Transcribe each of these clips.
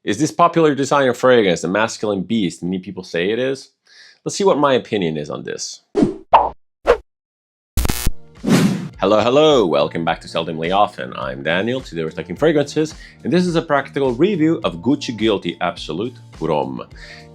Is this popular designer fragrance a masculine beast many people say it is? Let's see what my opinion is on this. Hello, welcome back to Seldomly Often. I'm Daniel, today we're talking fragrances, and this is a practical review of Gucci Guilty Absolute Pour Homme.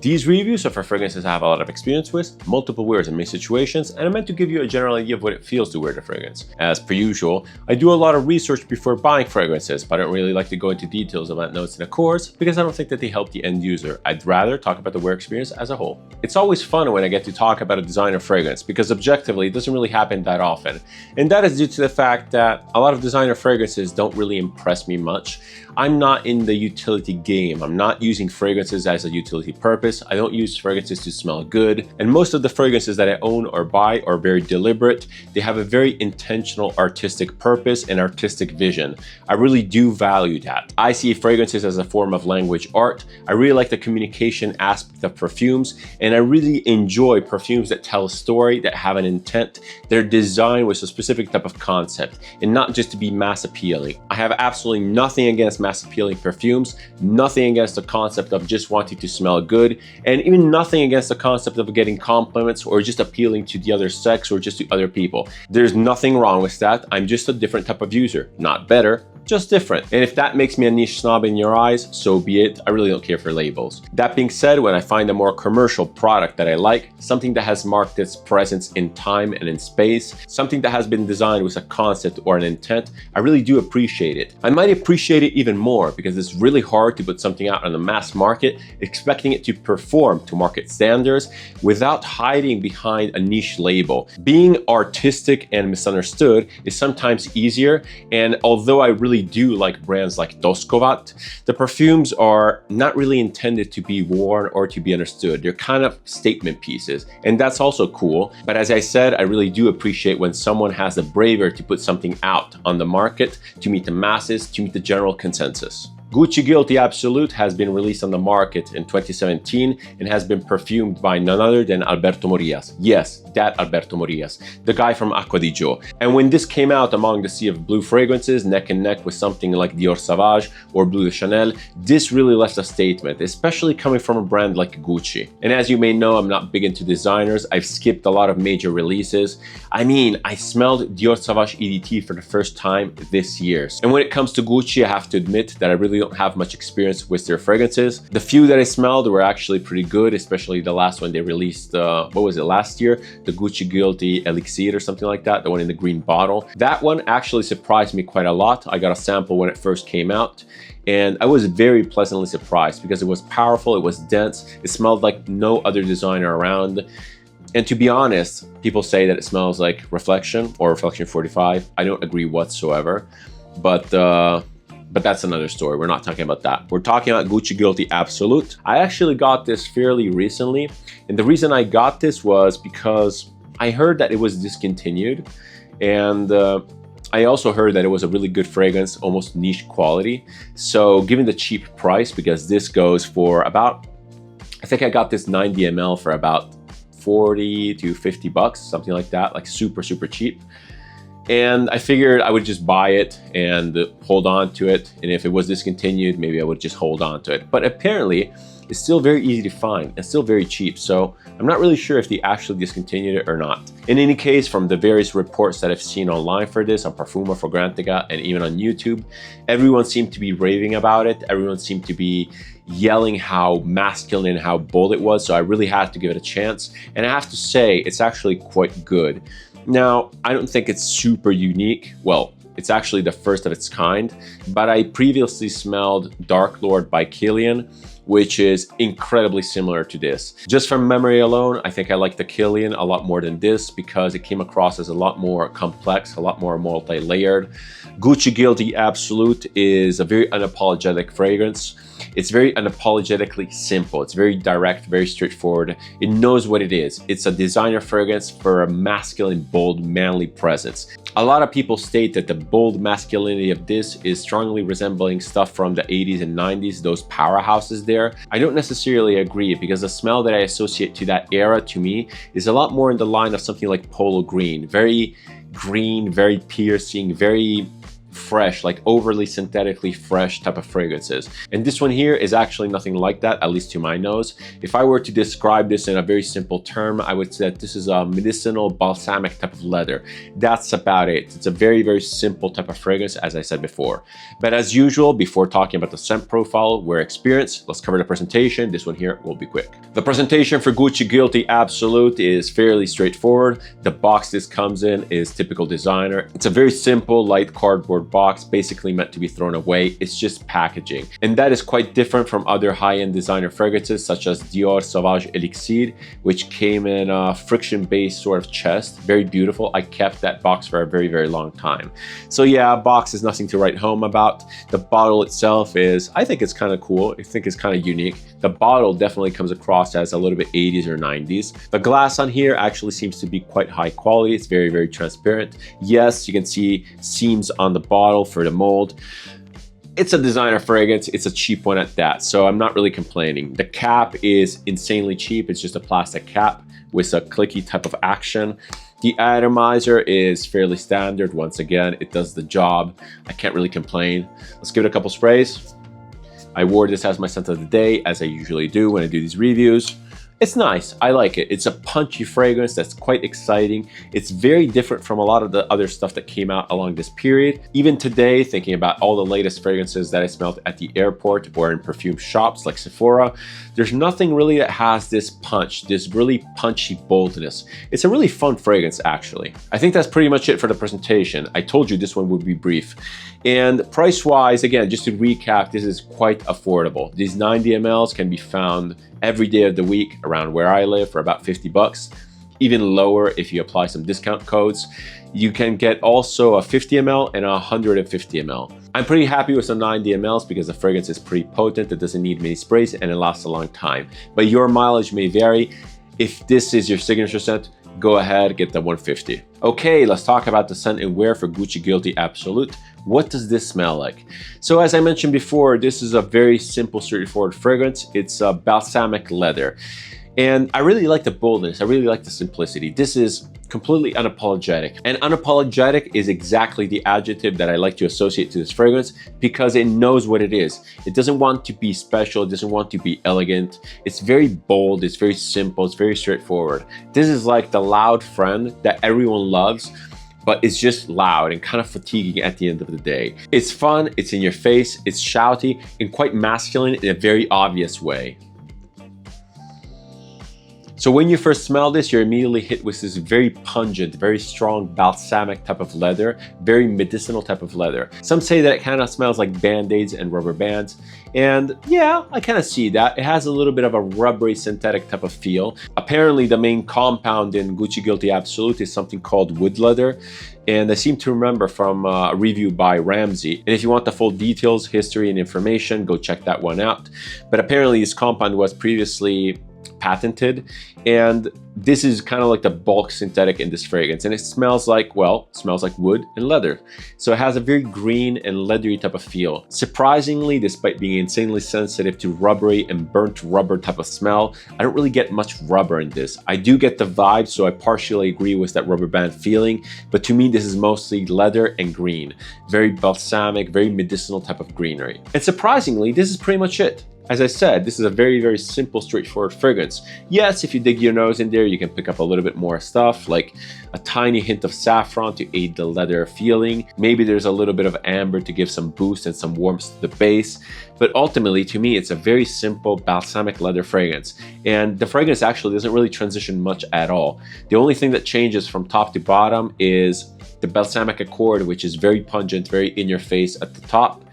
These reviews are for fragrances I have a lot of experience with, multiple wears in many situations, and I'm meant to give you a general idea of what it feels to wear the fragrance. As per usual, I do a lot of research before buying fragrances, but I don't really like to go into details about notes in a course because I don't think that they help the end user. I'd rather talk about the wear experience as a whole. It's always fun when I get to talk about a designer fragrance because objectively it doesn't really happen that often. And that is due to the fact that a lot of designer fragrances don't really impress me much. I'm not in the utility game. I'm not using fragrances as a utility purpose. I don't use fragrances to smell good. And most of the fragrances that I own or buy are very deliberate. They have a very intentional artistic purpose and artistic vision. I really do value that. I see fragrances as a form of language art. I really like the communication aspect of perfumes, and I really enjoy perfumes that tell a story, that have an intent. They're designed with a specific type of concept and not just to be mass appealing. I have absolutely nothing against mass appealing perfumes, nothing against the concept of just wanting to smell good, and even nothing against the concept of getting compliments or just appealing to the other sex or just to other people. There's nothing wrong with that. I'm just a different type of user, not better, just different. And if that makes me a niche snob in your eyes, so be it. I really don't care for labels. That being said, when I find a more commercial product that I like, something that has marked its presence in time and in space, something that has been designed with a concept or an intent, I really do appreciate it. I might appreciate it even more because it's really hard to put something out on the mass market, expecting it to perform to market standards without hiding behind a niche label. Being artistic and misunderstood is sometimes easier, and although I really do like brands like Doskovat, the perfumes are not really intended to be worn or to be understood. They're kind of statement pieces, and that's also cool. But as I said, I really do appreciate when someone has the bravery to put something out on the market to meet the masses, to meet the general consensus. Gucci Guilty Absolute has been released on the market in 2017 and has been perfumed by none other than Alberto Morillas. Yes, that Alberto Morillas, the guy from Acqua di Gio. And when this came out among the sea of blue fragrances, neck and neck with something like Dior Sauvage or Bleu de Chanel, this really left a statement, especially coming from a brand like Gucci. And as you may know, I'm not big into designers. I've skipped a lot of major releases. I mean, I smelled Dior Sauvage EDT for the first time this year. And when it comes to Gucci, I have to admit that I really don't have much experience with their fragrances. The few that I smelled were actually pretty good, especially the last one they released, what was it, last year? The Gucci Guilty Elixir or something like that, the one in the green bottle. That one actually surprised me quite a lot. I got a sample when it first came out, and I was very pleasantly surprised because it was powerful, it was dense, it smelled like no other designer around. And to be honest, people say that it smells like Reflection or Reflection 45. I don't agree whatsoever, but that's another story. We're not talking about that. We're talking about Gucci Guilty Absolute. I actually got this fairly recently, and the reason I got this was because I heard that it was discontinued, and I also heard that it was a really good fragrance, almost niche quality. So given the cheap price, because this goes for about, I think I got this 90 ml for about 40 to 50 bucks, something like that, like super cheap. And I figured I would just buy it and hold on to it. And if it was discontinued, maybe I would just hold on to it. But apparently, it's still very easy to find and still very cheap. So I'm not really sure if they actually discontinued it or not. In any case, from the various reports that I've seen online for this, on Parfuma, Fragrantica, and even on YouTube, everyone seemed to be raving about it. Everyone seemed to be yelling how masculine and how bold it was. So I really had to give it a chance. And I have to say, it's actually quite good. Now, I don't think it's super unique. Well, it's actually the first of its kind, but I previously smelled Dark Lord by Kilian, which is incredibly similar to this. Just from memory alone, I think I like the Kilian a lot more than this because it came across as a lot more complex, a lot more multi-layered. Gucci Guilty Absolute is a very unapologetic fragrance. It's very unapologetically simple. It's very direct, very straightforward. It knows what it is. It's a designer fragrance for a masculine, bold, manly presence. A lot of people state that the bold masculinity of this is strongly resembling stuff from the 80s and 90s, those powerhouses there. I don't necessarily agree because the smell that I associate to that era, to me, is a lot more in the line of something like Polo Green. Very green, very piercing, very fresh, like overly synthetically fresh type of fragrances. And this one here is actually nothing like that, at least to my nose. If I were to describe this in a very simple term, I would say that this is a medicinal balsamic type of leather. That's about it. It's a very, very simple type of fragrance, as I said before. But as usual, before talking about the scent profile, we're experienced. Let's cover the presentation. This one here will be quick. The presentation for Gucci Guilty Absolute is fairly straightforward. The box this comes in is typical designer. It's a very simple, light cardboard box, basically meant to be thrown away. It's just packaging. And that is quite different from other high-end designer fragrances such as Dior Sauvage Elixir, which came in a friction-based sort of chest. Very beautiful. I kept that box for a very, very long time. So yeah, box is nothing to write home about. The bottle itself is, I think it's kind of cool. I think it's kind of unique. The bottle definitely comes across as a little bit 80s or 90s. The glass on here actually seems to be quite high quality. It's very, very transparent. Yes, you can see seams on the bottle for the mold. It's a designer fragrance. It's a cheap one at that, so I'm not really complaining. The cap is insanely cheap. It's just a plastic cap with a clicky type of action. The atomizer is fairly standard. Once again, it does the job. I can't really complain. Let's give it a couple sprays. I wore this as my scent of the day, as I usually do when I do these reviews. It's nice. I like it. It's a punchy fragrance that's quite exciting. It's very different from a lot of the other stuff that came out along this period. Even today, thinking about all the latest fragrances that I smelled at the airport or in perfume shops like Sephora, there's nothing really that has this punch, this really punchy boldness. It's a really fun fragrance, actually. I think that's pretty much it for the presentation. I told you this one would be brief. And price-wise, again, just to recap, this is quite affordable. These 90 mLs can be found every day of the week around where I live for about 50 bucks. Even lower if you apply some discount codes. You can get also a 50 ml and a 150 ml. I'm pretty happy with some 90 mLs because the fragrance is pretty potent. It doesn't need many sprays and it lasts a long time. But your mileage may vary. If this is your signature scent, go ahead, get the 150. Okay, let's talk about the scent and wear for Gucci Guilty Absolute. What does this smell like? So as I mentioned before, this is a very simple, straightforward fragrance. It's a balsamic leather. And I really like the boldness. I really like the simplicity. This is completely unapologetic. And unapologetic is exactly the adjective that I like to associate to this fragrance because it knows what it is. It doesn't want to be special. It doesn't want to be elegant. It's very bold. It's very simple. It's very straightforward. This is like the loud friend that everyone loves, but it's just loud and kind of fatiguing at the end of the day. It's fun. It's in your face. It's shouty and quite masculine in a very obvious way. So when you first smell this, you're immediately hit with this very pungent, very strong balsamic type of leather, very medicinal type of leather. Some say that it kind of smells like Band-Aids and rubber bands. And yeah, I kind of see that. It has a little bit of a rubbery synthetic type of feel. Apparently the main compound in Gucci Guilty Absolute is something called wood leather. And I seem to remember from a review by Ramsey. And if you want the full details, history, and information, go check that one out. But apparently this compound was previously patented, and this is kind of like the bulk synthetic in this fragrance, and it smells like, well, smells like wood and leather. So it has a very green and leathery type of feel. Surprisingly, despite being insanely sensitive to rubbery and burnt rubber type of smell, I don't really get much rubber in this. I do get the vibe, so I partially agree with that rubber band feeling, but to me this is mostly leather and green. Very balsamic, very medicinal type of greenery. And surprisingly, this is pretty much it. As I said, this is a very, very simple, straightforward fragrance. Yes, if you dig your nose in there, you can pick up a little bit more stuff, like a tiny hint of saffron to aid the leather feeling. Maybe there's a little bit of amber to give some boost and some warmth to the base. But ultimately, to me, it's a very simple balsamic leather fragrance. And the fragrance actually doesn't really transition much at all. The only thing that changes from top to bottom is the balsamic accord, which is very pungent, very in your face at the top.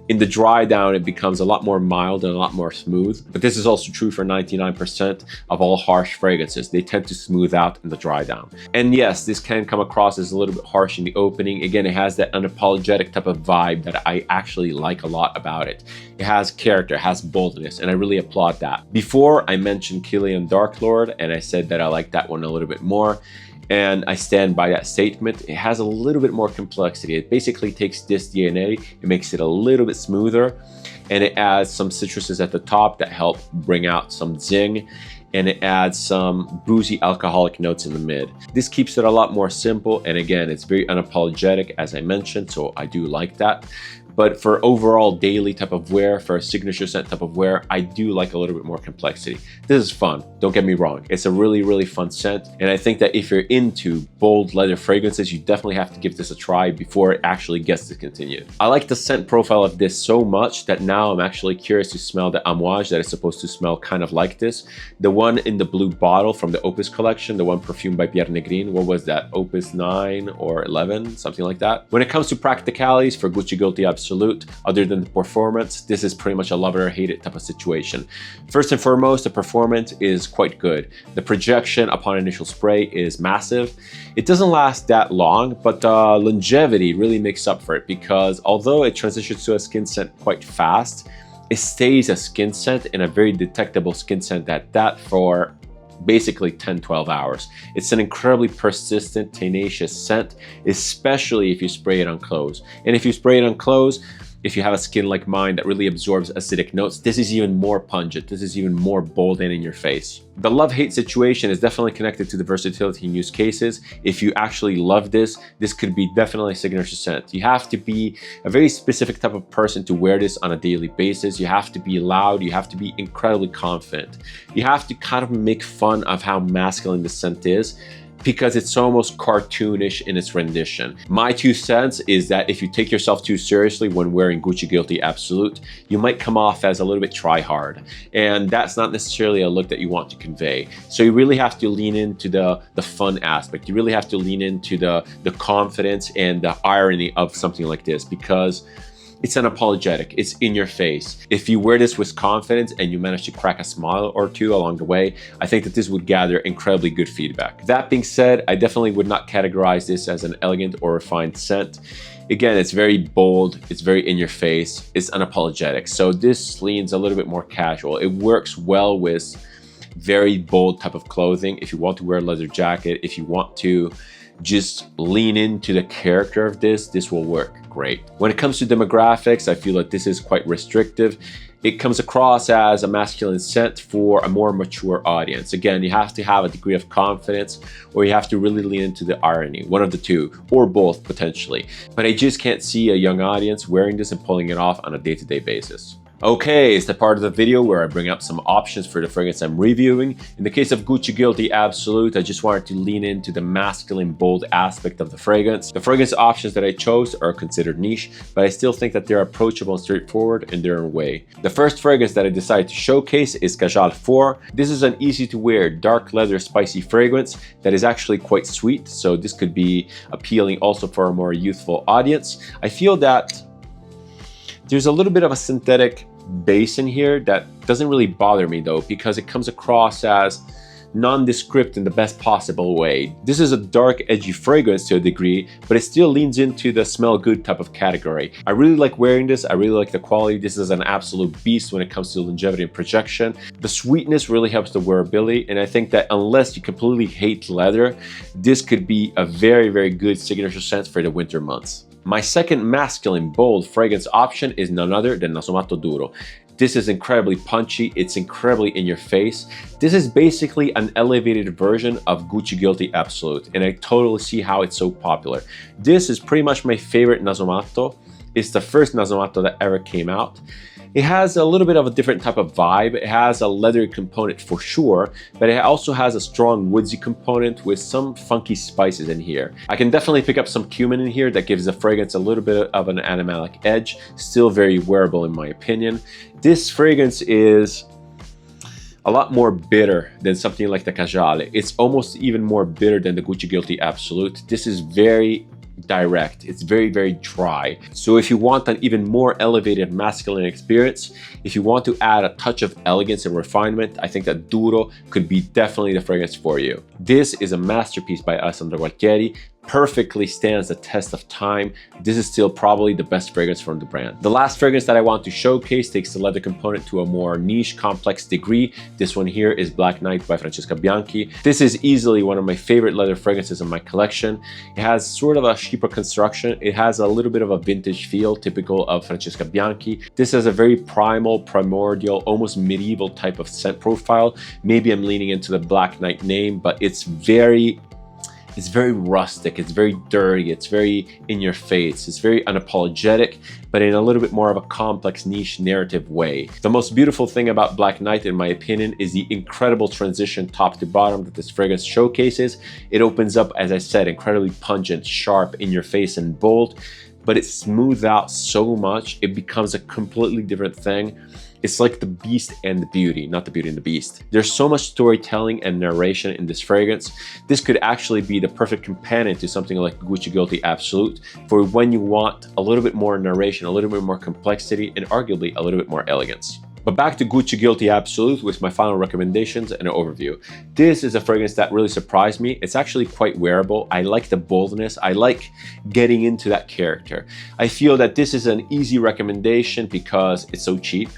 In the dry down, it becomes a lot more mild and a lot more smooth. But this is also true for 99% of all harsh fragrances. They tend to smooth out in the dry down. And yes, this can come across as a little bit harsh in the opening. Again, it has that unapologetic type of vibe that I actually like a lot about it. It has character, it has boldness, and I really applaud that. Before, I mentioned Kilian Dark Lord, and I said that I like that one a little bit more. And I stand by that statement. It has a little bit more complexity. It basically takes this DNA, it makes it a little bit smoother, and it adds some citruses at the top that help bring out some zing. and it adds some boozy alcoholic notes in the mid. This keeps it a lot more simple, and again, it's very unapologetic, as I mentioned, so I do like that. But for overall daily type of wear, for a signature scent type of wear, I do like a little bit more complexity. This is fun, don't get me wrong. It's a really, really fun scent. And I think that if you're into bold leather fragrances, you definitely have to give this a try before it actually gets discontinued. I like the scent profile of this so much that now I'm actually curious to smell the amouage that is supposed to smell kind of like this. The one in the blue bottle from the Opus collection, the one perfumed by Pierre Negrin, what was that? Opus 9 or 11, something like that. When it comes to practicalities for Gucci Guilty Absolute, other than the performance, this is pretty much a love it or hate it type of situation. First and foremost, the performance is quite good. The projection upon initial spray is massive. It doesn't last that long, but longevity really makes up for it, because although it transitions to a skin scent quite fast, it stays a skin scent, and a very detectable skin scent at that, for basically 10-12 hours. It's an incredibly persistent, tenacious scent, especially if you spray it on clothes. And if you spray it on clothes, if you have a skin like mine that really absorbs acidic notes, this is even more pungent. This is even more bold and in your face. The love-hate situation is definitely connected to the versatility in use cases. If you actually love this, this could be definitely a signature scent. You have to be a very specific type of person to wear this on a daily basis. You have to be loud. You have to be incredibly confident. You have to kind of make fun of how masculine this scent is, because it's almost cartoonish in its rendition. My 2 cents is that if you take yourself too seriously when wearing Gucci Guilty Absolute, you might come off as a little bit try-hard, and that's not necessarily a look that you want to convey. So you really have to lean into the fun aspect. You really have to lean into the confidence and the irony of something like this, because it's unapologetic, it's in your face. If you wear this with confidence and you manage to crack a smile or two along the way, I think that this would gather incredibly good feedback. That being said, I definitely would not categorize this as an elegant or refined scent. Again, it's very bold, it's very in your face, it's unapologetic. So this leans a little bit more casual. It works well with very bold type of clothing. If you want to wear a leather jacket, if you want to just lean into the character of this will work great. When it comes to demographics, I feel like this is quite restrictive. It comes across as a masculine scent for a more mature audience. Again, you have to have a degree of confidence, or you have to really lean into the irony, one of the two, or both potentially. But I just can't see a young audience wearing this and pulling it off on a day-to-day basis. Okay, it's the part of the video where I bring up some options for the fragrance I'm reviewing. In the case of Gucci Guilty Absolute, I just wanted to lean into the masculine, bold aspect of the fragrance. The fragrance options that I chose are considered niche, but I still think that they're approachable and straightforward in their own way. The first fragrance that I decided to showcase is Kajal IV. This is an easy-to-wear, dark leather, spicy fragrance that is actually quite sweet, so this could be appealing also for a more youthful audience. I feel that there's a little bit of a synthetic base in here that doesn't really bother me though, because it comes across as nondescript in the best possible way. This is a dark, edgy fragrance to a degree, but it still leans into the smell good type of category. I really like wearing this. I really like the quality. This is an absolute beast when it comes to longevity and projection. The sweetness really helps the wearability, and I think that unless you completely hate leather, this could be a very, very good signature scent for the winter months. My second masculine bold fragrance option is none other than Nasomatto Duro. This is incredibly punchy, it's incredibly in your face. This is basically an elevated version of Gucci Guilty Absolute, and I totally see how it's so popular. This is pretty much my favorite Nasomatto. It's the first Nasomatto that ever came out. It has a little bit of a different type of vibe. It has a leathery component for sure, but it also has a strong woodsy component with some funky spices in here. I can definitely pick up some cumin in here that gives the fragrance a little bit of an animalic edge, still very wearable in my opinion. This fragrance is a lot more bitter than something like the Kajal. It's almost even more bitter than the Gucci Guilty Absolute. This is very direct, it's very, very dry. So if you want an even more elevated masculine experience, if you want to add a touch of elegance and refinement, I think that Duro could be definitely the fragrance for you. This is a masterpiece by Alessandro Gualtieri, perfectly stands the test of time. This is still probably the best fragrance from the brand. The last fragrance that I want to showcase takes the leather component to a more niche, complex degree. This one here is Black Knight by Francesca Bianchi. This is easily one of my favorite leather fragrances in my collection. It has sort of a cheaper construction. It has a little bit of a vintage feel, typical of Francesca Bianchi. This has a very primal, primordial, almost medieval type of scent profile. Maybe I'm leaning into the Black Knight name, but it's very rustic, it's very dirty, it's very in your face, it's very unapologetic, but in a little bit more of a complex, niche narrative way. The most beautiful thing about Black Knight, in my opinion, is the incredible transition top to bottom that this fragrance showcases. It opens up, as I said, incredibly pungent, sharp, in your face, and bold, but it smooths out so much, it becomes a completely different thing. It's like the beast and the beauty, not the beauty and the beast. There's so much storytelling and narration in this fragrance. This could actually be the perfect companion to something like Gucci Guilty Absolute for when you want a little bit more narration, a little bit more complexity, and arguably a little bit more elegance. But back to Gucci Guilty Absolute with my final recommendations and an overview. This is a fragrance that really surprised me. It's actually quite wearable. I like the boldness. I like getting into that character. I feel that this is an easy recommendation because it's so cheap.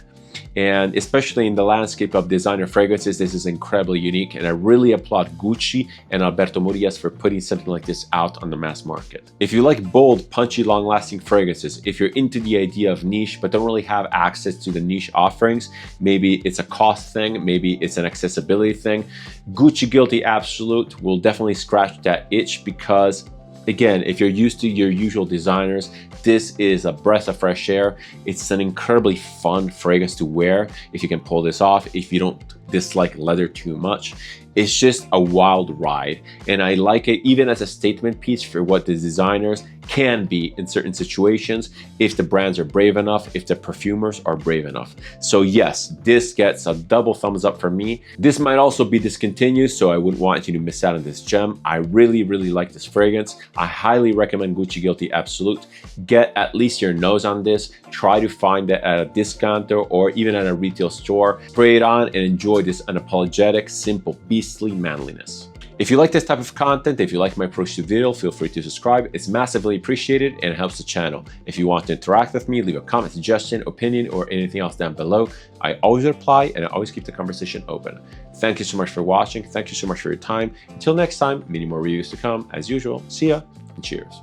And especially in the landscape of designer fragrances, this is incredibly unique, and I really applaud Gucci and Alberto Morillas for putting something like this out on the mass market. If you like bold, punchy, long-lasting fragrances, if you're into the idea of niche but don't really have access to the niche offerings, maybe it's a cost thing, maybe it's an accessibility thing, Gucci Guilty Absolute will definitely scratch that itch because, again, if you're used to your usual designers, this is a breath of fresh air. It's an incredibly fun fragrance to wear if you can pull this off, if you don't dislike leather too much. It's just a wild ride, and I like it even as a statement piece for what the designers can be in certain situations if the brands are brave enough, if the perfumers are brave enough. So yes, this gets a double thumbs up from me. This might also be discontinued, so I wouldn't want you to miss out on this gem. I really like this fragrance. I highly recommend Gucci Guilty Absolute. Get at least your nose on this. Try to find it at a discounter or even at a retail store. Spray it on and enjoy this unapologetic, simple, beastly manliness. If you like this type of content, if you like my approach to video, feel free to subscribe. It's massively appreciated and it helps the channel. If you want to interact with me, leave a comment, suggestion, opinion, or anything else down below. I always reply and I always keep the conversation open. Thank you so much for watching. Thank you so much for your time. Until next time, many more reviews to come. As usual, see ya and cheers.